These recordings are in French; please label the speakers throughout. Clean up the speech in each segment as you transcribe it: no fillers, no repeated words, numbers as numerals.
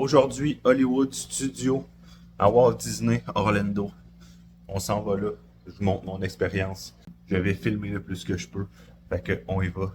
Speaker 1: Aujourd'hui, Hollywood Studio à Walt Disney Orlando. On s'en va là. Je vous montre mon expérience. Je vais filmer le plus que je peux. Fait que on y va.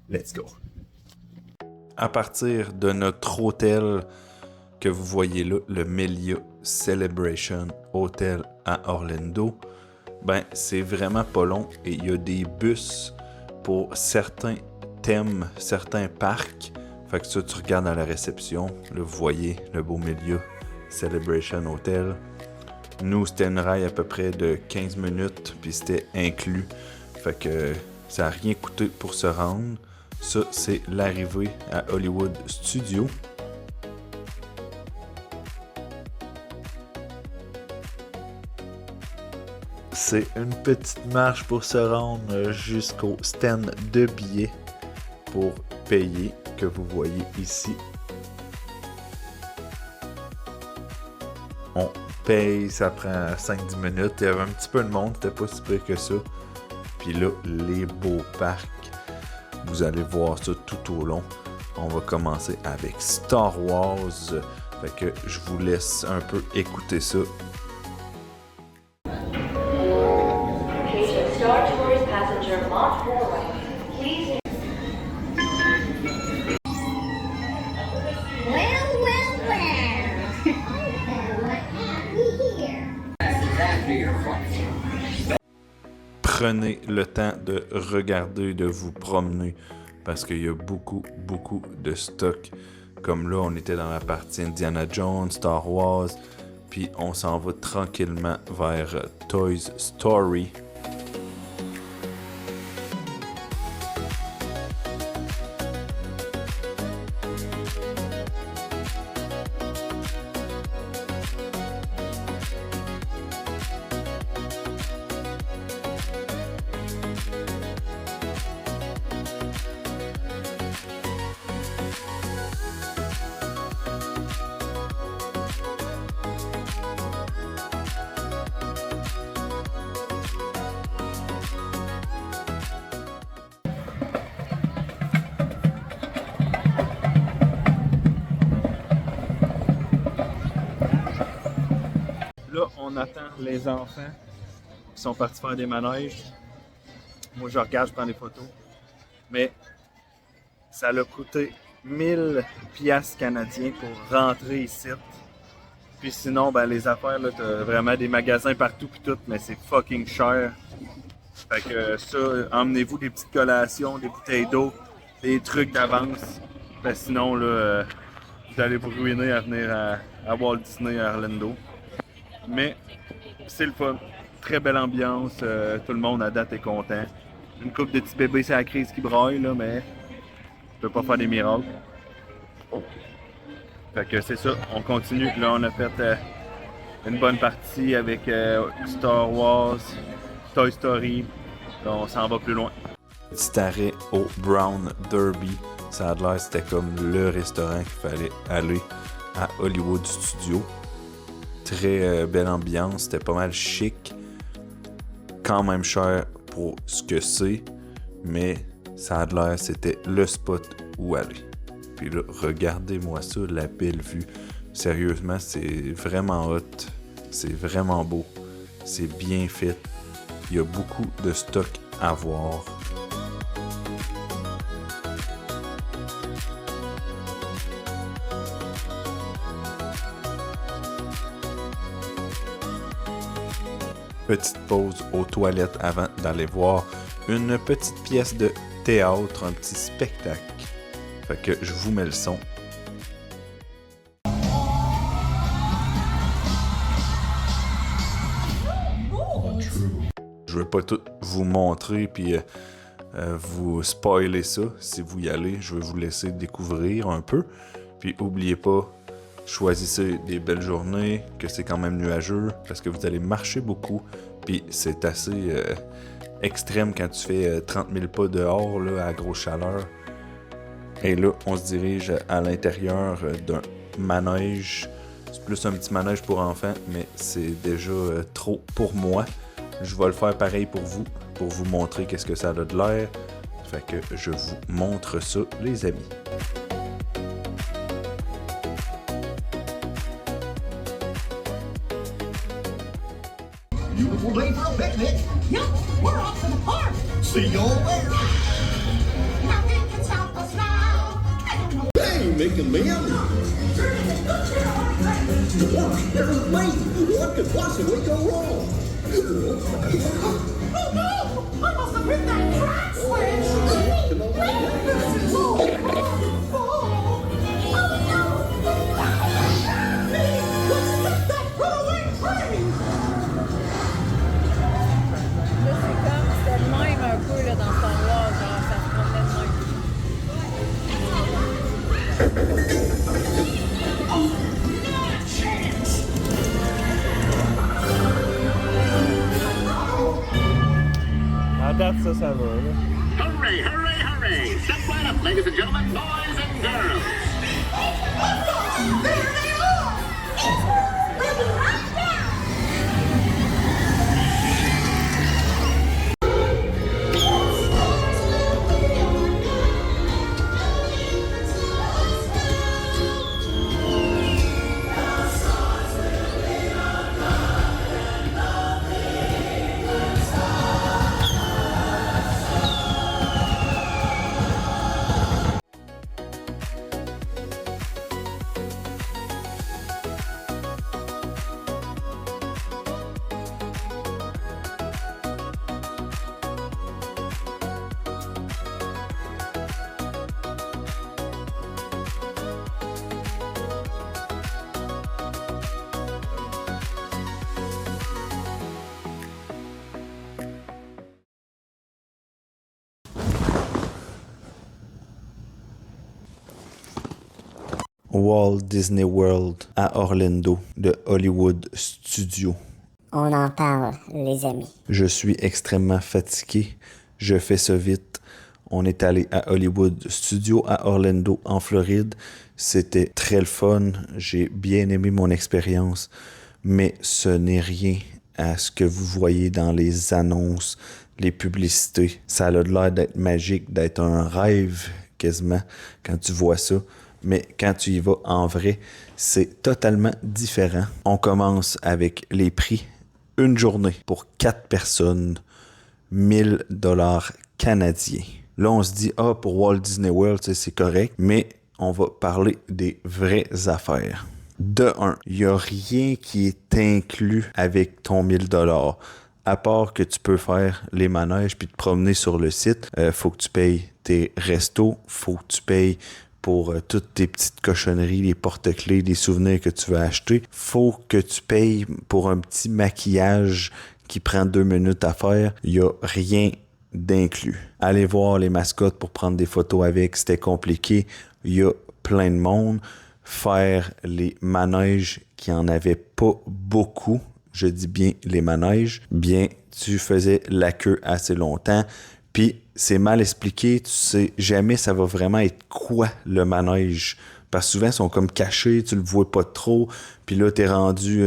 Speaker 1: Let's go. À partir de notre hôtel que vous voyez là, le Melia Celebration Hotel à Orlando, ben c'est vraiment pas long et il y a des bus pour certains thèmes, certains parcs. Fait que ça, tu regardes à la réception, là, vous voyez le beau Melia Celebration Hotel. Nous, c'était une raille à peu près de 15 minutes, puis c'était inclus. Fait que ça n'a rien coûté pour se rendre. Ça, c'est l'arrivée à Hollywood Studio. C'est une petite marche pour se rendre jusqu'au stand de billets pour payer que vous voyez ici. On paye, ça prend 5-10 minutes. Il y avait un petit peu de monde, c'était pas si pire que ça. Puis là, les beaux parcs, vous allez voir ça tout au long. On va commencer avec Star Wars. Fait que je vous laisse un peu écouter ça.
Speaker 2: Star Tours passenger Lot 4, please.
Speaker 1: Prenez le temps de regarder, de vous promener, parce qu'il y a beaucoup de stock. Comme là, on était dans la partie Indiana Jones, Star Wars, puis on s'en va tranquillement vers Toy Story. Là, on attend les enfants qui sont partis faire des manèges. Moi, je regarde, je prends des photos. Mais ça a coûté 1000 piastres canadiens pour rentrer ici. Puis sinon, ben, les affaires, là, t'as vraiment des magasins partout puis tout, mais c'est fucking cher. Fait que ça, emmenez-vous des petites collations, des bouteilles d'eau, des trucs d'avance. Ben, sinon, là, vous allez vous ruiner à venir à Walt Disney à Orlando. Mais c'est le fun. Très belle ambiance. Tout le monde à date est content. Une couple de petits bébés, c'est la crise qui braille, là, mais je peux pas faire des miracles. Fait que c'est ça, on continue. Là, on a fait une bonne partie avec Star Wars, Toy Story. Là, on s'en va plus loin. Petit arrêt au Brown Derby. Ça a l'air, c'était comme le restaurant qu'il fallait aller à Hollywood Studio. Très belle ambiance, c'était pas mal chic. Quand même cher pour ce que c'est, mais ça a l'air, c'était le spot où aller. Puis là, regardez-moi ça, la belle vue. Sérieusement, c'est vraiment hot. C'est vraiment beau. C'est bien fait. Il y a beaucoup de stock à voir. Petite pause aux toilettes avant d'aller voir une petite pièce de théâtre, un petit spectacle. Fait que je vous mets le son. Je veux pas tout vous montrer puis vous spoiler ça. Si vous y allez, je vais vous laisser découvrir un peu. Puis oubliez pas, choisissez des belles journées, que c'est quand même nuageux, parce que vous allez marcher beaucoup, puis c'est assez extrême quand tu fais 30 000 pas dehors là, à grosse chaleur. Et là, on se dirige à l'intérieur d'un manège. C'est plus un petit manège pour enfants, mais c'est déjà trop pour moi. Je vais le faire pareil pour vous montrer qu'est-ce que ça a de l'air. Fait que je vous montre ça, les amis.
Speaker 3: Beautiful day for a picnic.
Speaker 4: Yep, we're off to the park.
Speaker 3: See you all there.
Speaker 4: Nothing can stop us now. I don't know.
Speaker 3: Hey, making man. Wait, what could possibly go wrong?
Speaker 4: Oh no! I must have hit that track switch. Oh, let's that runaway train.
Speaker 5: Là, c'est comme, c'était le même un peu là, dans Star Wars, genre, ça se promenait de même.
Speaker 1: À date, ça va, là.
Speaker 6: Hooray, hooray, hooray! Step right up, ladies and gentlemen, boys and girls.
Speaker 4: There they are. We'll be right down.
Speaker 1: Walt Disney World à Orlando de Hollywood Studios.
Speaker 7: On en parle, les amis.
Speaker 1: Je suis extrêmement fatigué. Je fais ça vite. On est allé à Hollywood Studios à Orlando, en Floride. C'était très le fun. J'ai bien aimé mon expérience. Mais ce n'est rien à ce que vous voyez dans les annonces, les publicités. Ça a l'air d'être magique, d'être un rêve quasiment quand tu vois ça. Mais quand tu y vas en vrai, c'est totalement différent. On commence avec les prix. Une journée pour 4 personnes, 1000 $ canadiens. Là, on se dit, pour Walt Disney World, c'est correct, mais on va parler des vraies affaires. De un, il n'y a rien qui est inclus avec ton 1000 $. À part que tu peux faire les manèges puis te promener sur le site, faut que tu payes tes restos, faut que tu payes pour toutes tes petites cochonneries, les porte-clés, les souvenirs que tu veux acheter. Faut que tu payes pour un petit maquillage qui prend 2 minutes à faire. Il n'y a rien d'inclus. Allez voir les mascottes pour prendre des photos avec, c'était compliqué. Il y a plein de monde. Faire les manèges qui en avaient pas beaucoup, je dis bien les manèges, bien, tu faisais la queue assez longtemps. Puis c'est mal expliqué, tu sais jamais ça va vraiment être quoi le manège. Parce que souvent, ils sont comme cachés, tu le vois pas trop. Puis là, t'es rendu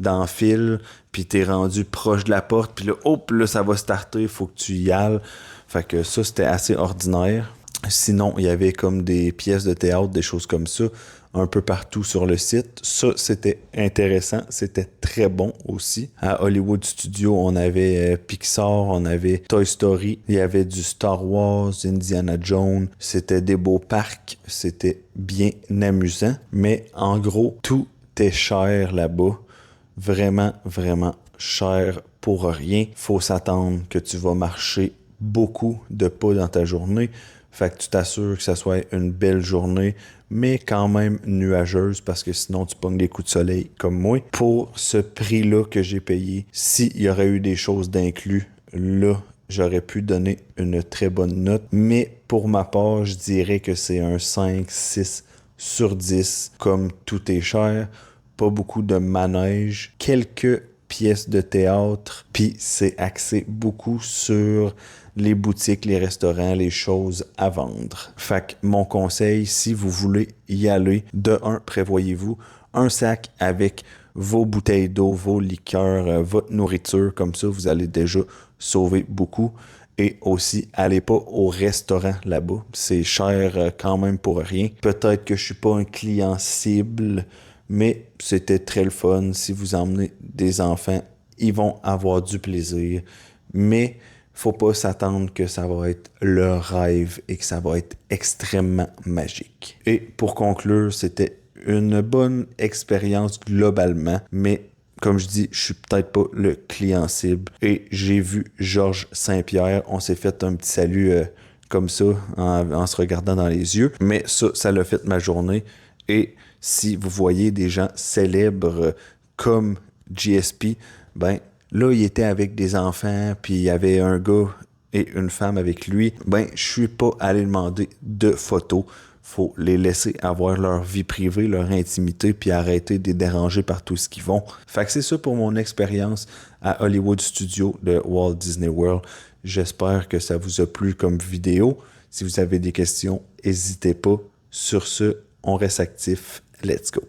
Speaker 1: dans le fil, puis t'es rendu proche de la porte. Puis là, hop, là, ça va starter, il faut que tu y ailles. Fait que ça, c'était assez ordinaire. Sinon, il y avait comme des pièces de théâtre, des choses comme ça, un peu partout sur le site. Ça, c'était intéressant. C'était très bon aussi. À Hollywood Studios, on avait Pixar, on avait Toy Story, il y avait du Star Wars, Indiana Jones. C'était des beaux parcs. C'était bien amusant. Mais en gros, tout est cher là-bas. Vraiment, vraiment cher pour rien. Faut s'attendre que tu vas marcher beaucoup de pas dans ta journée. Fait que tu t'assures que ça soit une belle journée, mais quand même nuageuse, parce que sinon tu pognes des coups de soleil comme moi. Pour ce prix-là que j'ai payé, s'il y aurait eu des choses d'inclus, là, j'aurais pu donner une très bonne note. Mais pour ma part, je dirais que c'est un 5-6 sur 10. Comme tout est cher, pas beaucoup de manèges, quelques pièces de théâtre, puis c'est axé beaucoup sur les boutiques, les restaurants, les choses à vendre. Fait que mon conseil, si vous voulez y aller, de un, prévoyez-vous un sac avec vos bouteilles d'eau, vos liqueurs, votre nourriture, comme ça, vous allez déjà sauver beaucoup. Et aussi, allez pas au restaurant là-bas. C'est cher quand même pour rien. Peut-être que je suis pas un client cible, mais c'était très le fun. Si vous emmenez des enfants, ils vont avoir du plaisir, mais faut pas s'attendre que ça va être leur rêve et que ça va être extrêmement magique. Et pour conclure, c'était une bonne expérience globalement, mais comme je dis, je suis peut-être pas le client cible. Et j'ai vu Georges Saint-Pierre, on s'est fait un petit salut comme ça, en se regardant dans les yeux, mais ça l'a fait ma journée. Et si vous voyez des gens célèbres comme GSP, ben là, il était avec des enfants, puis il y avait un gars et une femme avec lui. Ben, je suis pas allé demander de photos. Faut les laisser avoir leur vie privée, leur intimité, puis arrêter de les déranger par tout ce qu'ils font. Fait que c'est ça pour mon expérience à Hollywood Studios de Walt Disney World. J'espère que ça vous a plu comme vidéo. Si vous avez des questions, n'hésitez pas. Sur ce, on reste actif. Let's go!